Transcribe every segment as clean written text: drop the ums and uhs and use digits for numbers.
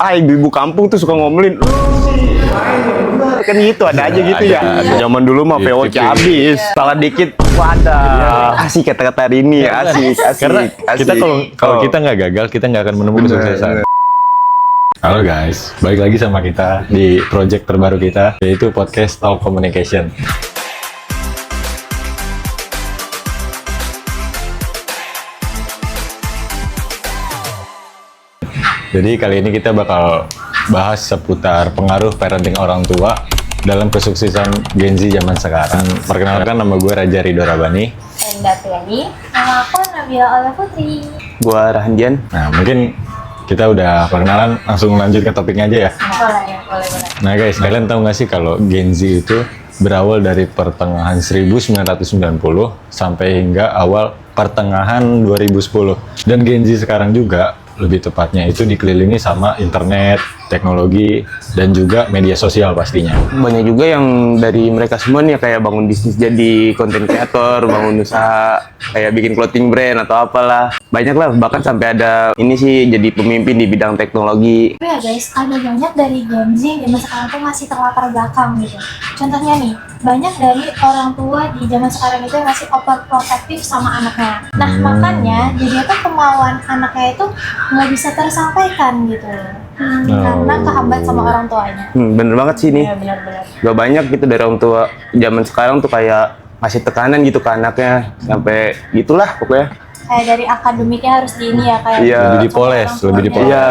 ibu-ibu kampung tuh suka ngomelin. Kan gitu ada aja gitu ya. Zaman dulu mah VOC habis. Salah dikit wadah. Asik kata-kata ini, asik. Karena kita kalau kita nggak gagal, kita nggak akan menemukan kesuksesan. Halo guys, balik lagi sama kita di project terbaru kita, yaitu podcast Talk Communication. Jadi kali ini kita bakal bahas seputar pengaruh parenting orang tua dalam kesuksesan Gen Z zaman sekarang. Perkenalkan, nama gue Raja Ridho Rabani. Endah Tiani, nama aku Nabila Ola Putri. Gua Rahandian. Nah, mungkin kita udah perkenalan, langsung lanjut ke topiknya aja ya. Boleh. Nah guys, kalian tahu nggak sih kalau Gen Z itu berawal dari pertengahan 1990 sampai hingga awal pertengahan 2010. Dan Gen Z sekarang juga, lebih tepatnya itu dikelilingi sama internet, teknologi, dan juga media sosial pastinya. Banyak juga yang dari mereka semua nih kayak bangun bisnis jadi content creator, bangun usaha kayak bikin clothing brand atau apalah. Banyak lah, bahkan sampai ada ini sih jadi pemimpin di bidang teknologi. Tapi ya guys, ada banyak dari Gen Z zaman sekarang tuh masih terlatar belakang gitu. Contohnya nih, banyak dari orang tua di zaman sekarang itu yang masih overprotective sama anaknya. Nah makanya jadi tuh kemauan anaknya itu nggak bisa tersampaikan gitu. Karena kehambat sama orang tuanya. Bener banget sih nih. Iya benar-benar. Gak banyak gitu dari orang tua zaman sekarang tuh kayak ngasih tekanan gitu ke anaknya sampai gitulah pokoknya. Kayak dari akademiknya harus di ini ya kayak. Iya. Lebih dipoles. Iya.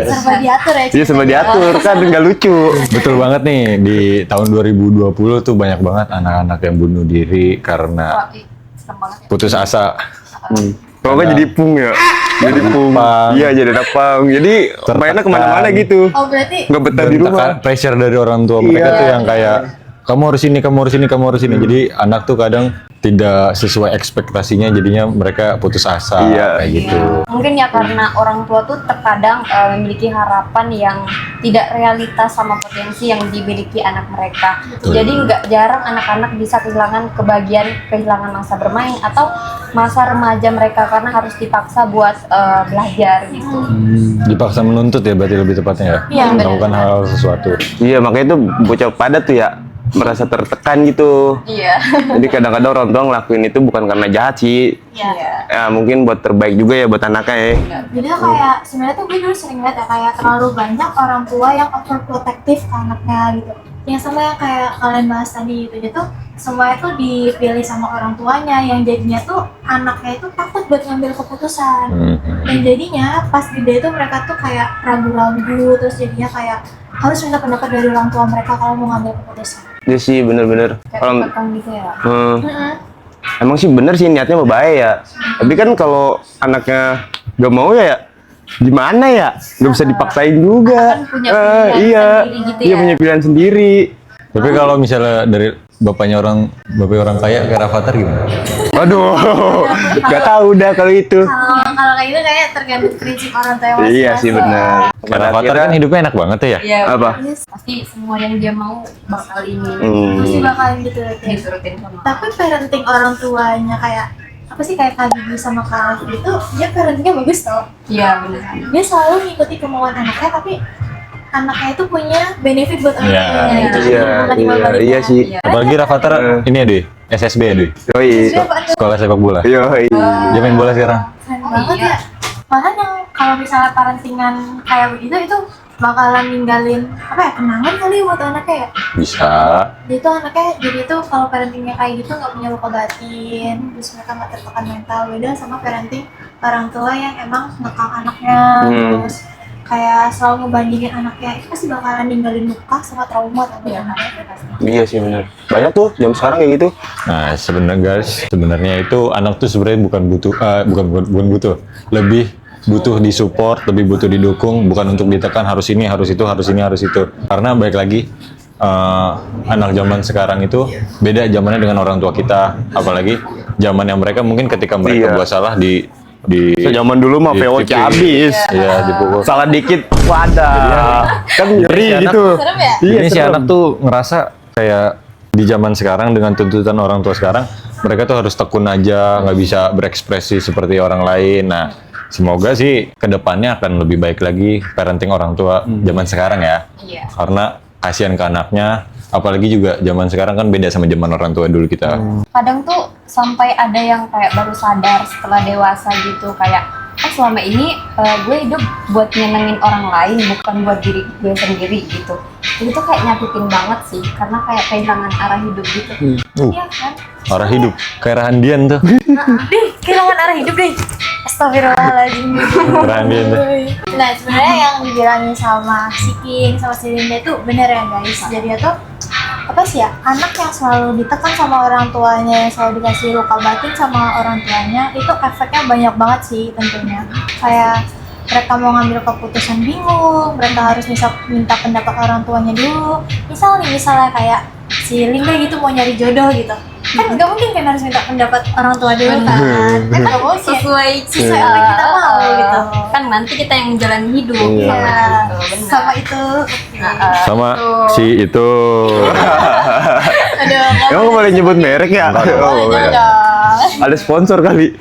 Serba diatur ya. Iya serba diatur kan nggak lucu. Betul banget nih, di tahun 2020 tuh banyak banget anak-anak yang bunuh diri karena Serem banget ya. putus asa. Kalau nggak jadi pung ya. Jadi pung. Iya jadi anak pang. Jadi mainnya kemana-mana gitu. Oh berarti Nggak betah Dan di rumah. pressure dari orang tua mereka tuh yang kayak kamu harus ini, kamu harus ini, kamu harus ini. Jadi anak tuh kadang tidak sesuai ekspektasinya, jadinya mereka putus asa kayak gitu. Mungkin ya karena orang tua tuh terkadang memiliki harapan yang tidak realitas sama potensi yang dimiliki anak mereka. Jadi nggak jarang anak-anak bisa kehilangan masa bermain atau masa remaja mereka karena harus dipaksa buat belajar gitu. Dipaksa menuntut ya berarti lebih tepatnya ya, Iya, melakukan hal sesuatu. Iya makanya itu bocah pada tuh ya merasa tertekan gitu. Iya. Jadi kadang-kadang orang tua ngelakuin itu bukan karena jahat sih. Iya. Ya mungkin buat terbaik juga ya buat anaknya ya. jadi kayak sebenarnya tuh gue dulu sering lihat ya kayak terlalu banyak orang tua yang overprotective ke anaknya gitu. Yang sama yang kayak kalian bahas tadi gitu. Jadi tuh semuanya tuh dipilih sama orang tuanya yang jadinya tuh anaknya itu takut buat ngambil keputusan. Dan jadinya pas gede tuh mereka tuh kayak ragu-ragu terus jadinya kayak harus minta pendapat dari orang tua mereka kalau mau ngambil keputusan. Iya sih bener-bener. Kayak Kalau terkekang gitu ya. emang sih bener sih niatnya berbahaya ya. Tapi kan kalau anaknya gak mau ya gimana ya? Gak bisa dipaksain juga. Kan punya pilihan iya, sendiri gitu iya ya. punya pilihan sendiri. Tapi kalau misalnya dari bapaknya orang kaya kayak Rafathar gimana? Waduh, gak tahu dah kalau itu. Kalau kayak gitu kayak tergantung prinsip orang tua yang Iya sih benar. Kayak Rafathar kan hidupnya enak banget ya. Iya. Apa? Pasti semua yang dia mau bakal ini pasti bakalan gitu. diturutin sama. Tapi parenting orang tuanya kayak apa sih kayak Kak Bibi sama Kak Alfi itu dia parentingnya bagus tau. Iya benar. Dia selalu ngikuti kemauan anaknya tapi anaknya itu punya benefit buat Iya, anaknya. itu sih. Iya sih. Apalagi Rafathar ini ya deh, SSB ya deh, Yoi. sekolah sepak bola. Yoi. Dia main bola sekarang. Keren banget ya. Bahkan yang kalau misalnya parentingan kayak begitu itu bakalan ninggalin apa ya kenangan kali buat anaknya ya. Bisa. Dia tuh anaknya jadi tuh kalau parentingnya kayak gitu nggak punya luka batin, terus mereka nggak tertekan mental. Beda sama parenting orang tua yang emang ngekang anaknya, terus kayak selalu ngebandingin anaknya itu pasti bakalan ninggalin luka sama trauma tapi anaknya pasti. Iya sih benar. Banyak tuh jam sekarang kayak gitu. Nah sebenarnya guys, sebenarnya itu anak tuh sebenarnya bukan butuh, lebih butuh disupport, lebih butuh didukung, bukan untuk ditekan harus ini, harus itu, harus ini, harus itu. Karena baik lagi anak zaman sekarang itu beda zamannya dengan orang tua kita, apalagi zaman yang mereka mungkin ketika mereka buat salah di Zaman dulu mah di VOC TV. habis. Iya, dipukul. Salah dikit wadah. Kan ngeri gitu. Serem ya? Iya, Ini si serem. anak tuh ngerasa kayak di zaman sekarang dengan tuntutan orang tua sekarang, mereka tuh harus tekun aja, nggak bisa berekspresi seperti orang lain. Nah, Semoga sih kedepannya akan lebih baik lagi parenting orang tua zaman sekarang ya. Iya. Karena kasihan ke anaknya, apalagi juga zaman sekarang kan beda sama zaman orang tua dulu kita. Kadang tuh sampai ada yang kayak baru sadar setelah dewasa gitu, kayak oh selama ini gue hidup buat nyenengin orang lain, bukan buat diri gue sendiri gitu. Itu tuh kayak nyakitin banget sih, karena kayak kehilangan arah hidup gitu. Iya kan? Arah hidup, kayak Rahandian tuh. Deh, kehilangan arah hidup deh. Astagfirullahaladzim. Rahandian tuh. Nah, sebenarnya yang dibilangin sama si King sama si Linda itu bener ya guys. Jadi itu apa sih ya, anak yang selalu ditekan sama orang tuanya, yang selalu dikasih luka batin sama orang tuanya, itu efeknya banyak banget sih tentunya. Kayak mereka mau ngambil keputusan bingung, mereka harus minta pendapat orang tuanya dulu. Misalnya kayak si Linda gitu mau nyari jodoh gitu, kan nggak mungkin kan harus minta pendapat orang tua dulu kan? Kan nggak mau Sesuai apa yang kita mau gitu. Kan nanti kita yang menjalani hidup Iya. sama itu, benar. Sama itu. Sama si itu. Aduh, Emang boleh nyebut merek ya? Oh, boleh iya. dong. Ada sponsor kali.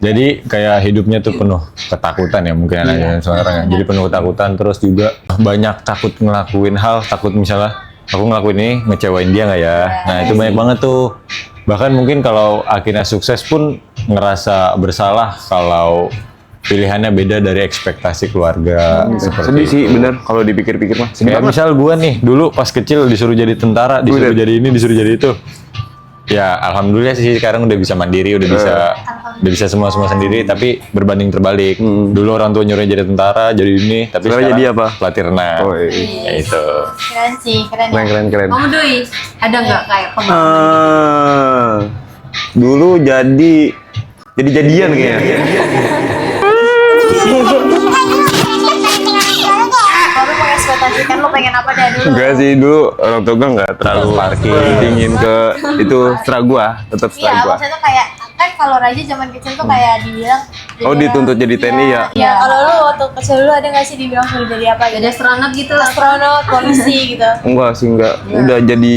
Jadi kayak hidupnya tuh penuh ketakutan ya mungkin anak sekarang ya. Jadi penuh ketakutan, terus juga banyak takut ngelakuin hal, takut misalnya aku ngelakuin ini ngecewain dia nggak ya. Nah itu banyak banget tuh. Bahkan mungkin kalau akhirnya sukses pun ngerasa bersalah kalau pilihannya beda dari ekspektasi keluarga. Seperti Sedih sih, itu. bener kalau dipikir-pikir mah. Sedih Kayak banget. misal gua nih, dulu pas kecil disuruh jadi tentara, disuruh Bener. jadi ini, disuruh jadi itu. Ya alhamdulillah sih sekarang udah bisa mandiri, udah bisa semua sendiri, tapi berbanding terbalik. Dulu orang tua nyuruh jadi tentara, jadi ini, tapi Sekarang sekarang jadi apa? pelatih renang. Oh, iya. Ya itu. Keren sih, keren ya. Keren. Kamu Doi, ada nggak kayak pengalaman? Dulu jadi-jadian kayaknya. Baru mengekspektasikan lo pengen apa dari dulu. Enggak sih, dulu orang tua gue nggak terlalu dingin ke itu setelah gua, tetap Iya, setelah gua. maksudnya tuh kayak kan kalau Raja zaman kecil tuh kayak dibilang Oh, dituntut jadi TNI ya? Iya, kalau lu waktu kecil dulu ada nggak sih dibilang suruh jadi apa? Jadi astronot gitu. astronot, polisi gitu. Enggak sih, enggak. Udah jadi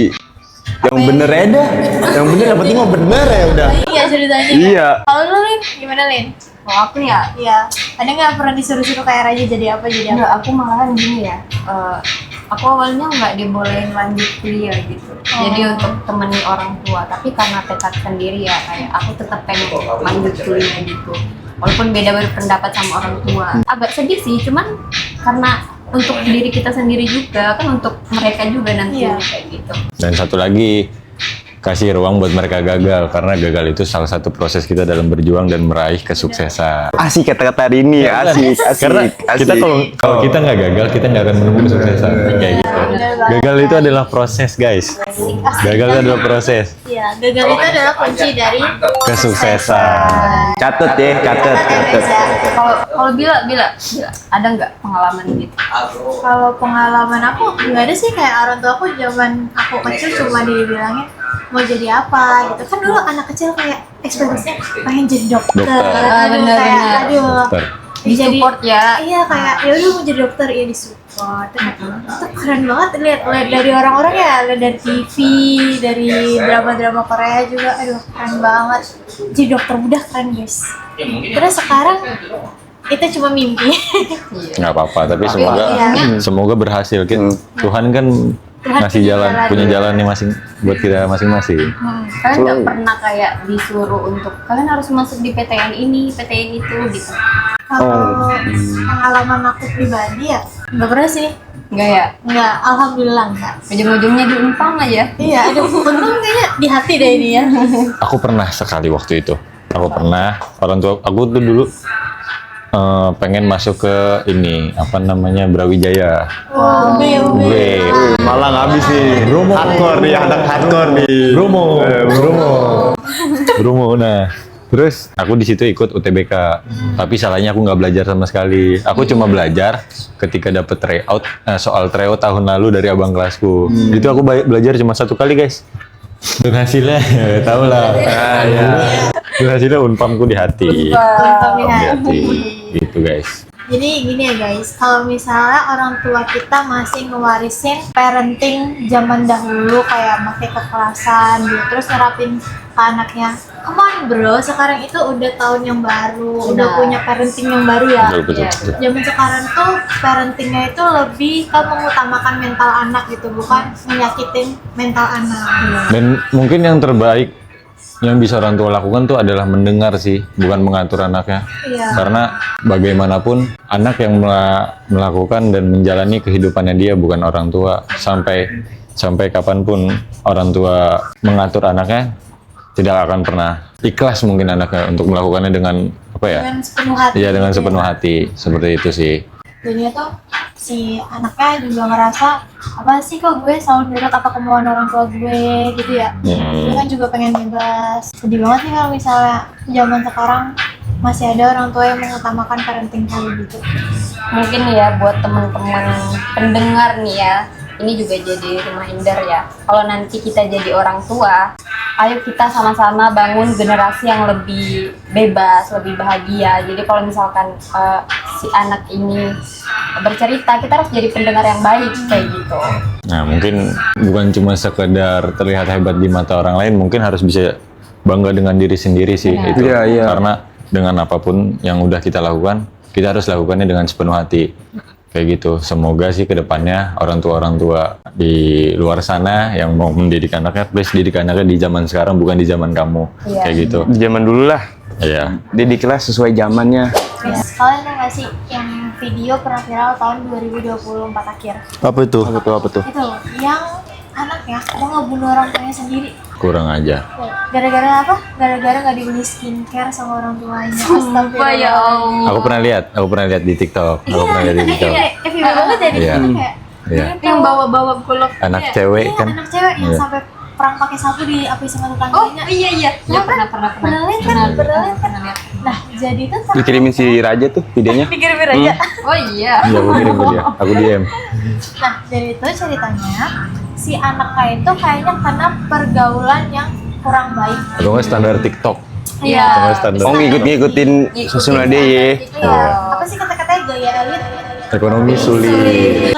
yang bener aja dah. Yang bener yang penting mah bener ya udah. Iya ceritanya. Iya. Kalau lu Lin, gimana Lin? Kalau aku ya, Iya. Ada nggak pernah disuruh-suruh kayak Raja jadi apa jadi apa? enggak, aku malahan gini ya. Aku awalnya nggak dibolehin lanjut kuliah gitu. Jadi untuk temenin orang tua, tapi karena tekad sendiri ya, kayak aku tetap pengen lanjut kuliah gitu. Walaupun beda berpendapat sama orang tua. Agak sedih sih, cuman karena untuk diri kita sendiri juga, kan untuk mereka juga nanti Iya. kayak gitu. Dan satu lagi, kasih ruang buat mereka gagal, karena gagal itu salah satu proses kita dalam berjuang dan meraih kesuksesan. Asik kata-kata hari ini ya, asik. Karena kita kalau kita nggak gagal, kita nggak akan menemukan kesuksesan kayak gitu. Gagal itu adalah proses, guys. Gagal itu adalah proses Iya, gagal itu adalah kunci dari kesuksesan. Catet ya, catet. Kalau bila ada nggak pengalaman gitu? Kalau pengalaman aku nggak ada sih, kayak orang tua aku zaman aku kecil cuma dibilangin mau jadi apa gitu. Kan dulu anak kecil kayak ekspektasinya pengen jadi dokter. Dokter. Aduh, Bener-bener. kayak aduh. Dokter. Disupport ya. Iya kayak ya udah mau jadi dokter ya disupport. Itu keren banget lihat dari orang-orang ya, lihat dari TV, dari drama-drama Korea juga. Aduh keren banget. Jadi dokter muda keren guys. Terus sekarang itu cuma mimpi. Nggak apa-apa, tapi Iya. semoga berhasil. Tuhan kan Tuhan ngasih punya jalan, jalan. punya jalannya masing buat kita masing-masing. Kalian nggak pernah kayak disuruh untuk kalian harus masuk di PTN ini, PTN itu gitu? Kalau pengalaman aku pribadi ya nggak pernah sih. Enggak ya? Nggak, alhamdulillah nggak. Ujung-ujungnya diumpang aja. Iya, aduh untung kayaknya di hati deh ini ya. Aku pernah sekali waktu itu. Aku pernah, orang tua aku tuh dulu pengen masuk ke ini apa namanya Brawijaya. Wow, B. Malang habis nih. Hardcore nih, anak hardcore nih. Bromo. Nah, terus aku di situ ikut UTBK. Tapi salahnya aku nggak belajar sama sekali. Aku cuma belajar ketika dapet tryout soal tryout tahun lalu dari abang kelasku. Itu aku belajar cuma satu kali, guys. Dan hasilnya, tau lah. Dan hasilnya unpamku di hati. untung Di ya. hati. Gitu, guys. Jadi gini ya guys, kalau misalnya orang tua kita masih ngewarisin parenting zaman dahulu kayak pakai kekerasan gitu, terus nerapin ke anaknya, come on bro, sekarang itu udah tahun yang baru, udah Nah. punya parenting yang baru ya. Betul. Zaman sekarang tuh parentingnya itu lebih ke mengutamakan mental anak gitu, bukan menyakitin mental anak. Dan mungkin yang terbaik yang bisa orang tua lakukan tuh adalah mendengar sih, bukan mengatur anaknya. Iya. Karena bagaimanapun anak yang melakukan dan menjalani kehidupannya dia, bukan orang tua. Sampai kapanpun orang tua mengatur anaknya, tidak akan pernah ikhlas mungkin anaknya untuk melakukannya dengan apa ya? Dengan sepenuh hati. Iya, dengan gitu sepenuh ya. hati, seperti itu sih. Jadinya tuh si anaknya juga ngerasa apa sih kok gue selalu nurut apa kemauan orang tua gue gitu ya. Gue kan juga pengen bebas. Sedih banget sih kalau misalnya zaman sekarang masih ada orang tua yang mengutamakan parenting kayak gitu. Mungkin ya buat teman-teman pendengar nih ya, ini juga jadi reminder ya, kalau nanti kita jadi orang tua, ayo kita sama-sama bangun generasi yang lebih bebas, lebih bahagia. Jadi kalau misalkan si anak ini bercerita, kita harus jadi pendengar yang baik kayak gitu. Nah, mungkin bukan cuma sekedar terlihat hebat di mata orang lain, mungkin harus bisa bangga dengan diri sendiri sih. Benar. Itu. Iya, iya. Karena dengan apapun yang udah kita lakukan, kita harus lakukannya dengan sepenuh hati. Kayak gitu. Semoga sih kedepannya orang tua di luar sana yang mau mendidik anaknya, please didik anaknya di zaman sekarang, bukan di zaman kamu. Iya. Kayak gitu. Di zaman dulu lah, Iya. didiklah sesuai zamannya. Ya, kalian tahu nggak sih yang video pernah viral tahun 2024 akhir? Apa itu? Apa tuh? Itu yang anaknya mau ngebunuh orang tuanya sendiri. Kurang aja. Gara-gara apa? Gara-gara nggak dibeli skincare sama orang tuanya. Sumpah ya Allah. Aku pernah lihat di TikTok. Aku pernah lihat di TikTok. Viral banget ya di Iya. situ kayak. Iya. Yang bawa-bawa golok. Anak Iya, cewek iya, kan. anak cewek yang Iya. sampai perang pakai sapu di api sama Oh tetangganya. iya iya. Ya pernah. Pernah lihat kan? Pernah lihat kan? lihat. Nah, jadi tuh Dikirimin si Raja tuh videonya. dikirimin aja. Oh iya. Iya, aku kirim ke dia. Aku DM. Nah, jadi itu ceritanya si anaknya itu kayaknya kena pergaulan yang kurang baik. Atau nggak standar TikTok. Iya. Atau nggak standar Oh, ngikutin sosial media ya. Iya. Apa sih kata-katanya gaya elit? ekonomi sulit.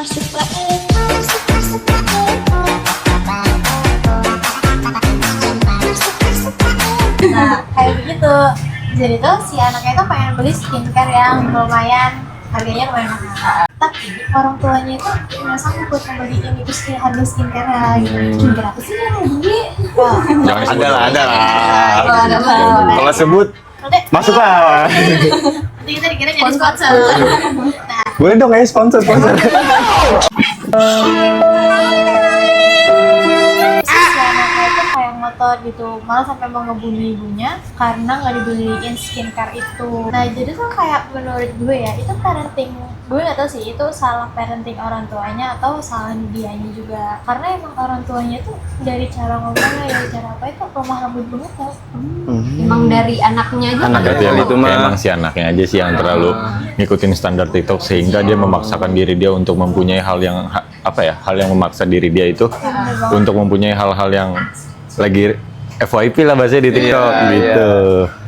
Nah, kayak begitu. Jadi tuh si anaknya itu pengen beli skincare yang lumayan harganya lumayan mahal. Tapi orang tuanya itu nggak sanggup buat membeliin itu harga skincare gitu. Skincare apa sih yang mau beli? Wah, Jangan disebut. Ada lah. Ada lah. Kalau sebut nanti masuk lah. nanti kita dikira jadi sponsor. Nah, Boleh dong ya sponsor. si anaknya itu kayak ngotot gitu, malah sampai mau ngebunuh ibunya karena nggak dibeliin skincare itu. Nah jadi tuh kayak menurut gue ya, itu parenting, gue nggak tahu sih itu salah parenting orang tuanya atau salah dianya juga, karena emang orang tuanya tuh dari cara ngomongnya, dari cara apa itu lemah lembut banget ya. Emang dari anaknya aja. Anak Berarti yang itu mah. emang si anaknya aja sih yang terlalu ngikutin standar TikTok sehingga dia memaksakan diri dia untuk mempunyai hal yang hal yang memaksa diri dia itu untuk mempunyai hal-hal yang lagi FYP lah bahasanya di TikTok Iya, gitu.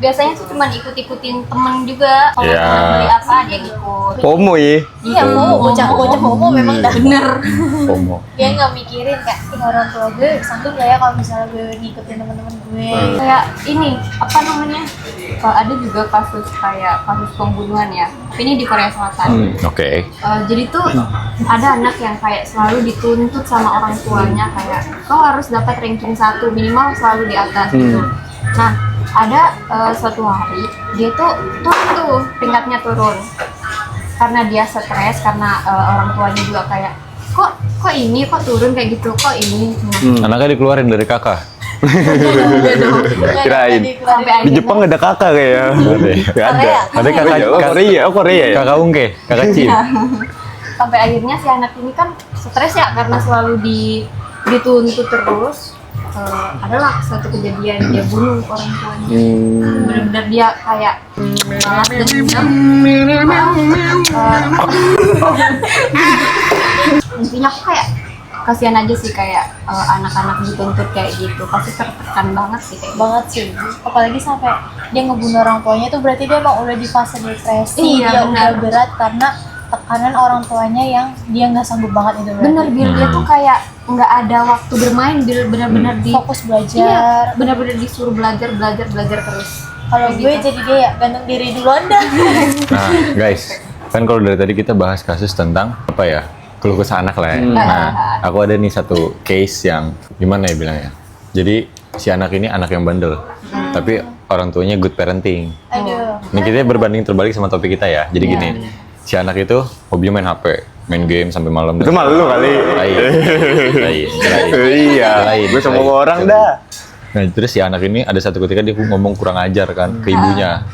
Biasanya sih cuma ikut-ikutin temen juga. Kalau Iya. temen beli apa dia ikut. FOMO ya. Iya, bocah homo memang dah Bener. FOMO. dia nggak mikirin kayak "Ih, orang tua gue sanggup gak ya kalau misalnya gue ngikutin teman-teman gue. Kayak ini apa namanya? Ada juga kasus kayak kasus pembunuhan ya. Ini di Korea Selatan. Oke. Jadi tuh ada anak yang kayak selalu dituntut sama orang tuanya kayak kau harus dapat ranking 1 minimal selalu di atas gitu. Nah ada suatu hari dia tuh turun tuh tingkatnya turun karena dia stres karena orang tuanya juga kayak kok ini kok turun kayak gitu kok ini. Nah, Anaknya dikeluarin dari kakak. Kirain. sampai Di akhirnya Jepang ada kakak kayak. Gak ada. Ada kakak Korea ya. kakak Ungke, kakak Cim. sampai akhirnya si anak ini kan stres ya karena selalu dituntut terus. Adalah suatu kejadian dia bunuh orang tuanya. Benar-benar dia kayak balas dendam. Intinya aku kayak kasihan aja sih kayak anak-anak dituntut kayak gitu, pasti tertekan banget sih kayak Banget sih, apalagi sampai dia ngebunuh orang tuanya itu berarti dia emang udah di fase depresi. Iya, dia benar. udah berat karena tekanan orang tuanya yang dia nggak sanggup banget itu berarti. Bener, biar dia tuh kayak nggak ada waktu bermain, benar-benar di Fokus belajar. iya, benar-benar disuruh belajar terus. Kalau gue jadi dia ya gantung diri dulu Anda. Nah, guys, kan kalau dari tadi kita bahas kasus tentang apa ya? Keluh kesah anak lah ya. Nah, aku ada nih satu case yang gimana ya bilangnya. Jadi si anak ini anak yang bandel, tapi orang tuanya good parenting. Aduh. Ini kita berbanding terbalik sama topik kita ya. Jadi gini, si anak itu hobinya main HP, main game sampai malam. Itu malu lu kali. Lain. Iya. Gue sama orang dah. Nah, terus si anak ini ada satu ketika dia ngomong kurang ajar kan ke ibunya.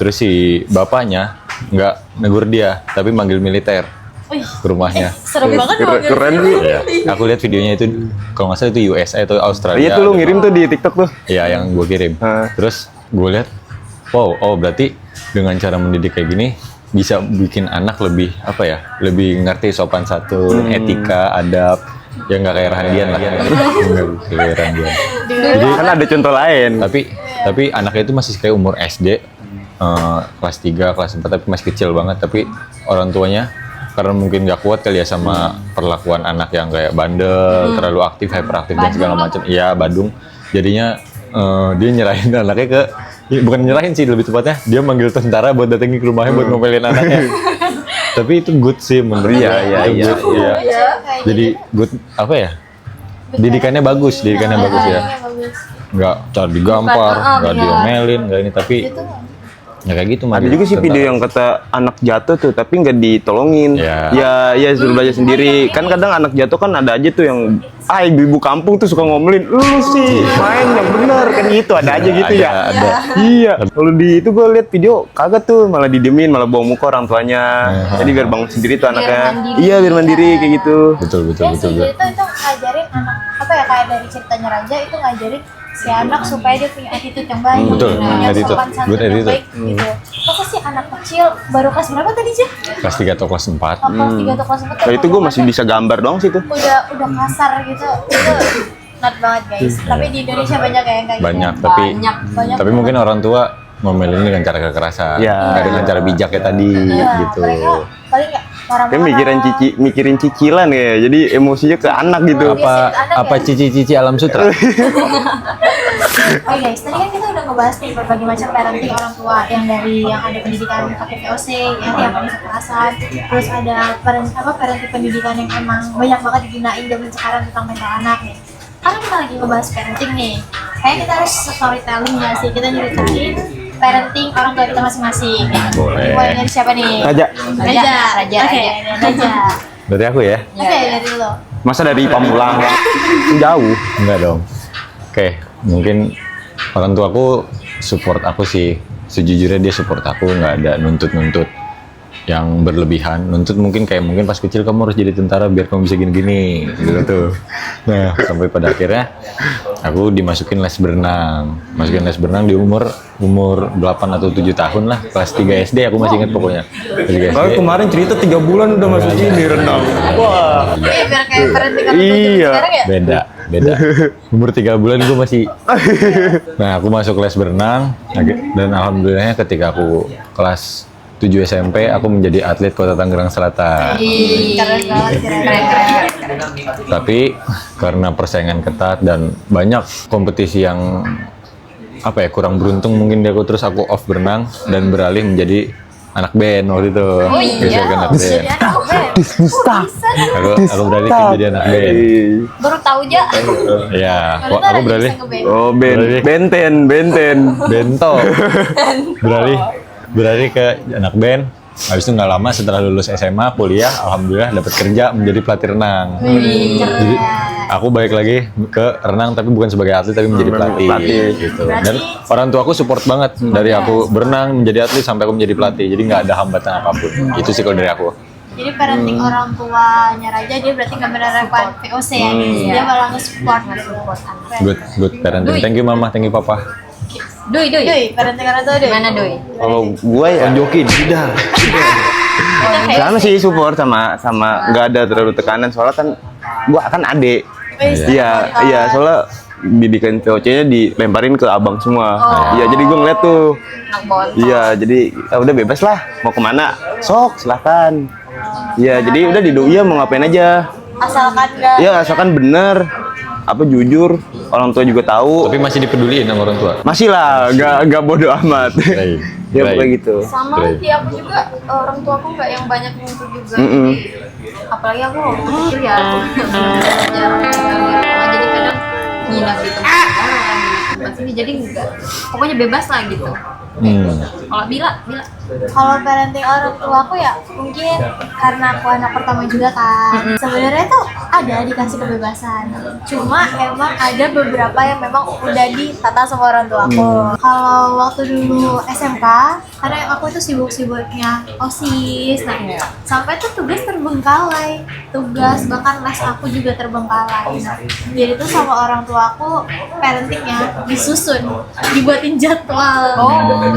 Terus si bapaknya nggak negur dia, tapi manggil militer Wih, ke rumahnya. serem banget loh. Keren sih. Iya. Aku lihat videonya itu, kalau nggak salah itu USA atau Australia. Iya tuh lu ngirim tuh di TikTok tuh. Iya, yang gue kirim. Terus gue lihat, wow, oh berarti dengan cara mendidik kayak gini bisa bikin anak lebih apa ya, lebih ngerti sopan santun, etika, adab, ya nggak kayak Randian lah. Nggak kayak Randian. Jadi kan ada contoh lain. Tapi anaknya itu masih kayak umur SD, kelas 3, kelas 4, tapi masih kecil banget. Tapi orang tuanya karena mungkin nggak kuat kali ya sama perlakuan anak yang kayak bandel, terlalu aktif, hyperaktif dan segala macam. Iya, Badung. Jadinya dia nyerahin anaknya ke, bukan nyerahin sih lebih tepatnya, dia manggil tentara buat datengin ke rumahnya buat ngomelin anaknya. Tapi itu good sih menurut Iya. Jadi good apa ya? Didikannya bagus ya. Bagus. Nggak cara digampar, nggak diomelin, nggak ini, tapi ya kayak gitu. Ada juga sih video yang kata anak jatuh tuh tapi nggak ditolongin. Ya. Ya suruh belajar sendiri. Kan kadang anak jatuh kan ada aja tuh yang ibu-ibu kampung tuh suka ngomelin, lu sih main yang bener kan gitu, ada aja gitu ya. Ada. Iya. Kalau di itu gue lihat video kagak tuh, malah didiemin, malah bawa muka orang tuanya. Jadi biar bangun sendiri tuh anaknya. Iya, biar mandiri kayak gitu. Betul. Ya sih, jadi itu ngajarin anak apa ya, kayak dari ceritanya Raja itu ngajarin si anak supaya dia punya attitude yang baik, Betul, yang attitude. sopan santun Good yang attitude. baik gitu. Masa sih anak kecil baru kelas berapa tadi sih? Kelas 3 atau kelas 4. Kelas 3 atau kelas 4? Nah, itu gue masih bisa gambar doang sih tuh. Udah kasar gitu. Itu not banget guys. Tapi di Indonesia banyak ya yang kayak gitu. Banyak, Banyak. tapi mungkin orang tua ngomelin dengan cara kekerasan, Ya. nggak dengan cara bijak kayak tadi gitu. Mereka paling kayak Kan marah-marah. mikirin cicilan ya. Jadi emosinya ke anak gitu. Apa cici-cici alam sutra? Oke guys, tadi kan kita udah ngebahas nih berbagai macam parenting orang tua, yang dari yang ada pendidikan pakai VOC, yang pakai kekerasan, terus ada parenting pendidikan yang emang banyak banget digunain zaman sekarang tentang mental anak nih. Karena kita lagi ngebahas parenting nih, kayak kita harus storytelling nggak sih, kita nyeritain parenting orang tua kita masing-masing. Boleh. Mulai dari siapa nih? Raja. Raja. Oke, Raja. Dari aku ya? Oke, dari lo. Masa dari Pamulang jauh. Enggak dong. Oke, mungkin orang tua aku support aku sih. Sejujurnya dia support aku, nggak ada nuntut-nuntut yang berlebihan. Nuntut mungkin pas kecil kamu harus jadi tentara biar kamu bisa gini-gini gitu tuh. Nah, sampai pada akhirnya aku dimasukin les berenang. Masukin les berenang di umur 8 atau 7 tahun lah, kelas 3 SD aku masih ingat pokoknya. Kelas 3 SD. Kemarin cerita 3 bulan udah masuk sini renang. Wah. Biar kayak parenting orang tua Iya. sekarang ya. Beda. Umur 3 bulan gue masih. Nah, aku masuk les berenang dan alhamdulillahnya ketika aku kelas 7 SMP aku menjadi atlet Kota Tangerang Selatan. Keren banget, keren. Tapi karena persaingan ketat dan banyak kompetisi yang kurang beruntung mungkin terus aku off berenang dan beralih menjadi anak band waktu itu. Geser ke anak band. Jadi anak band. Aku beralih menjadi anak band. Baru tahu aja. Ya, aku beralih. Oh, benten. Bento. beralih ke anak band. Habis itu nggak lama setelah lulus SMA, kuliah, alhamdulillah dapat kerja menjadi pelatih renang. Jadi aku balik lagi ke renang tapi bukan sebagai atlet tapi menjadi pelatih gitu. Dan orang tua aku support banget dari aku berenang menjadi atlet sampai aku menjadi pelatih. Jadi nggak ada hambatan apapun. Itu sih kalau dari aku. Jadi parenting orang tuanya Raja dia berarti nggak menerapkan VOC ya, dia malah nge-support. Good parenting. Thank you mama, thank you papa. Doi. Parenting orang tua Doi. Mana Doi? Kalau gue ya Tonjokin, udah. sama sih support sama nggak ada terlalu tekanan soalnya kan gue kan adik. Iya soalnya didikan VOC-nya dilemparin ke abang semua. Iya jadi gue ngeliat tuh. Anak bontot. Iya jadi udah bebas lah mau kemana sok silahkan. Iya, jadi udah di doi mau ngapain aja. Asalkan nggak Ya asalkan bener, jujur, orang tua juga tahu. Tapi masih dipeduliin sama orang tua. Masih lah, nggak bodoh amat. Baik. Ya Baik. kayak gitu. Sama Baik. sih aku juga orang tua aku nggak yang banyak nuntut juga. Mm-mm. Jadi, apalagi aku waktu kecil ya aku jarang tinggal di rumah, jadi kadang nginap di tempat sini, jadi enggak, pokoknya bebas lah gitu. Kalau Bila kalau parenting orang tua aku ya mungkin karena aku anak pertama juga kan, sebenarnya tuh ada dikasih kebebasan, cuma emang ada beberapa yang memang udah ditata sama orang tua aku. Kalau waktu dulu SMK, karena aku itu sibuk-sibuknya OSIS, nah sampai tuh tugas terbengkalai, bahkan les aku juga terbengkalai. Nah, jadi tuh sama orang tua aku parentingnya disusun, dibuatin jadwal.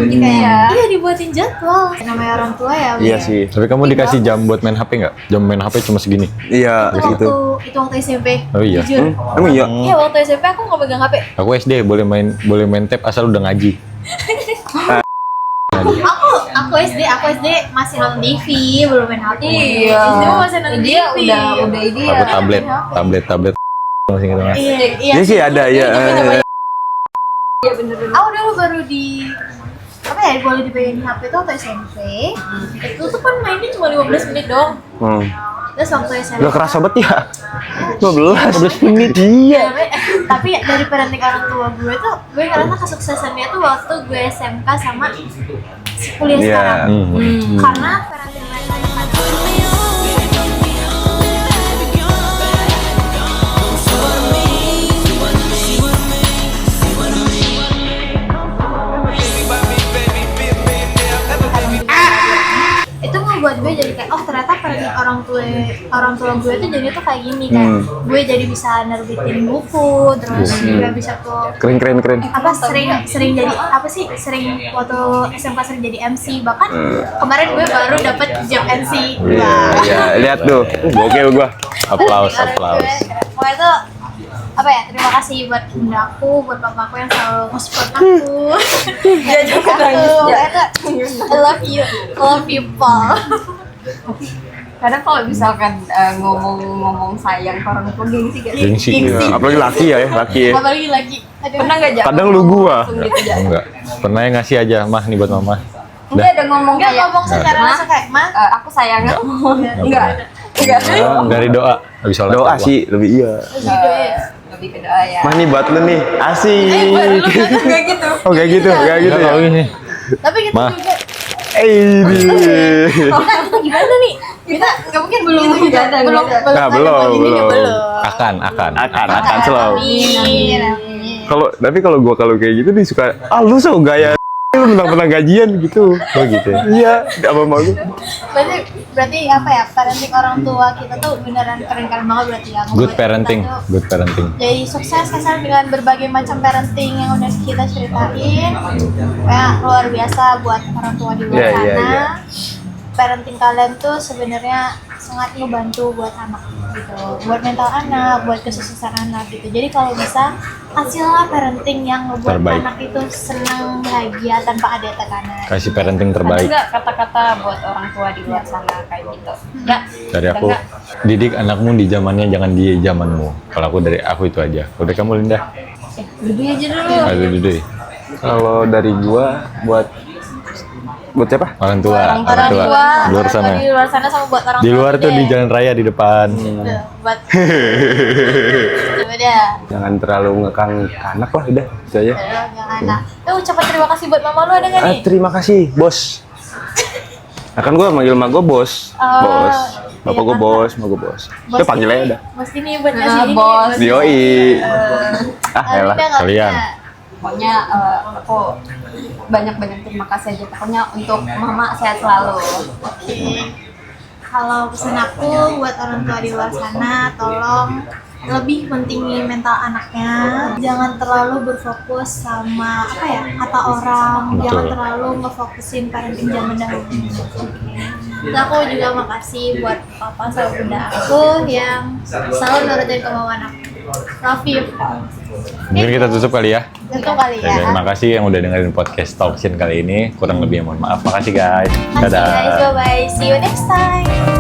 gitu ya. Iya, dibuatin jadwal. Namanya orang tua ya. Iya sih. Tapi kamu dikasih jam buat main HP nggak? Jam main HP cuma segini. Iya, Itu gitu. waktu SMP. Oh iya. Jujur. Emang iya. Iya, waktu SMP aku nggak pegang HP. Aku SD boleh main tab asal udah ngaji. Aku SD masih nonton TV, belum main HP. Iya. SD masih nonton Dia TV. udah ini ya. Aku tablet masih gitu kan. Iya, iya. Ini sih ada ya. Iya bener. Aku dulu baru di apa ya, boleh dipegangin HP itu waktu SMP. Itu tuh kan mainnya cuma 15 menit doang. Terus waktu SMP Gak kerasa banget ya. 15 menit. Iya. tapi dari parenting orang tua gue tuh, gue ngerasa kesuksesannya tuh waktu gue SMK sama kuliah Iya. sekarang. Karena parenting mereka itu ngebuat gue jadi kayak, oh ternyata parenting orang tua gue tuh jadi tuh kayak gini kan. Gue jadi bisa nerbitin buku, terus juga bisa tuh Keren. apa sering jadi apa sih, sering waktu SMK sering jadi MC, bahkan kemarin gue baru dapet job MC. Iya, iya. Lihat tuh. Gokil gua. Aplaus. Pokoknya tuh apa ya, terima kasih buat bundaku, buat papaku yang selalu nge-support aku. Jajak aku. I love you Paul. Kadang kalau misalkan ngomong sayang ke orang tua gengsi gak sih? Gengsi. Iya, apalagi laki ya. Apalagi lagi. Aduh. Pernah nggak Jam? Kadang lu gua. Langsung gitu aja. Enggak. Pernah yang ngasih aja, mah nih buat mama. Enggak ada ngomong Enggak kayak ngomong secara Ma, langsung kayak, Ma, aku sayang enggak. Dari doa. Habis sholat. Doa sih lebih iya. Lebih ke doa ya. Mah nih buat lu nih. Asik. Enggak gitu. Oh kayak gitu, kayak gitu. Enggak Ya? kalau ini. tapi kita Ma. juga kita gimana nih? Kita nggak mungkin belum belum Nah, belum. Akan slow. Amin. Kalau gua kayak gitu nih suka, lu so gaya lu menang gajian gitu. Oh gitu ya. Iya, apa mau lu? Berarti apa ya, parenting orang tua kita tuh beneran keren-keren banget berarti ya. Good Ngebuat parenting. kita tuh Good parenting. jadi sukses kesan dengan berbagai macam parenting yang udah kita ceritain. Ya luar biasa buat orang tua di luar Iya, sana. iya. Parenting kalian tuh sebenarnya sangat ngebantu buat anak gitu, buat mental anak, buat kesuksesan anak gitu. Jadi kalau bisa kasihlah parenting yang ngebuat Terbaik. anak itu senang, bahagia tanpa ada tekanan. Kasih parenting Ada terbaik. nggak kata-kata buat orang tua di luar sana kayak gitu? Enggak. Dari Ada aku, nggak? didik anakmu di zamannya, jangan di zamanmu. Kalau aku dari aku itu aja. Udah kamu Linda? Duduk aja dulu. Ayo dulu. Kalau dari gua buat siapa? Orang tua. Orang tua Di luar orang tua sana. di luar sana sama buat orang Di tua luar tuh deh. di jalan raya di depan. Tuh, buat coba deh. Jangan terlalu ngekang anak lah, udah itu aja. Jangan lah. Ucapan terima kasih buat mama lu ada nggak nih? Terima kasih, bos. Nah, kan gua manggil emak gua bos. Oh, Bos. Bapak iya, gua kan? bos, emak gua bos. Udah panggil aja udah. Bos ini buat ngasih ini. bos. Yoi. Elah. Kalian. Pokoknya aku banyak-banyak terima kasih aja. Pokoknya untuk mama sehat selalu. Kalau pesan aku buat orang tua di luar sana, tolong lebih pentingin mental anaknya. Jangan terlalu berfokus sama apa ya, kata orang. Betul. Jangan terlalu ngefokusin parenting zaman dahulu. Dan aku juga makasih buat papa sama bunda aku yang selalu nurutin kemauan aku. Love you. Mungkin kita tutup kali ya. Itu kali Oke, ya. terima kasih yang udah dengerin podcast Talkshin kali ini. Kurang lebih mohon maaf. Makasih guys. Makasih guys, Dadah. bye-bye. See you next time.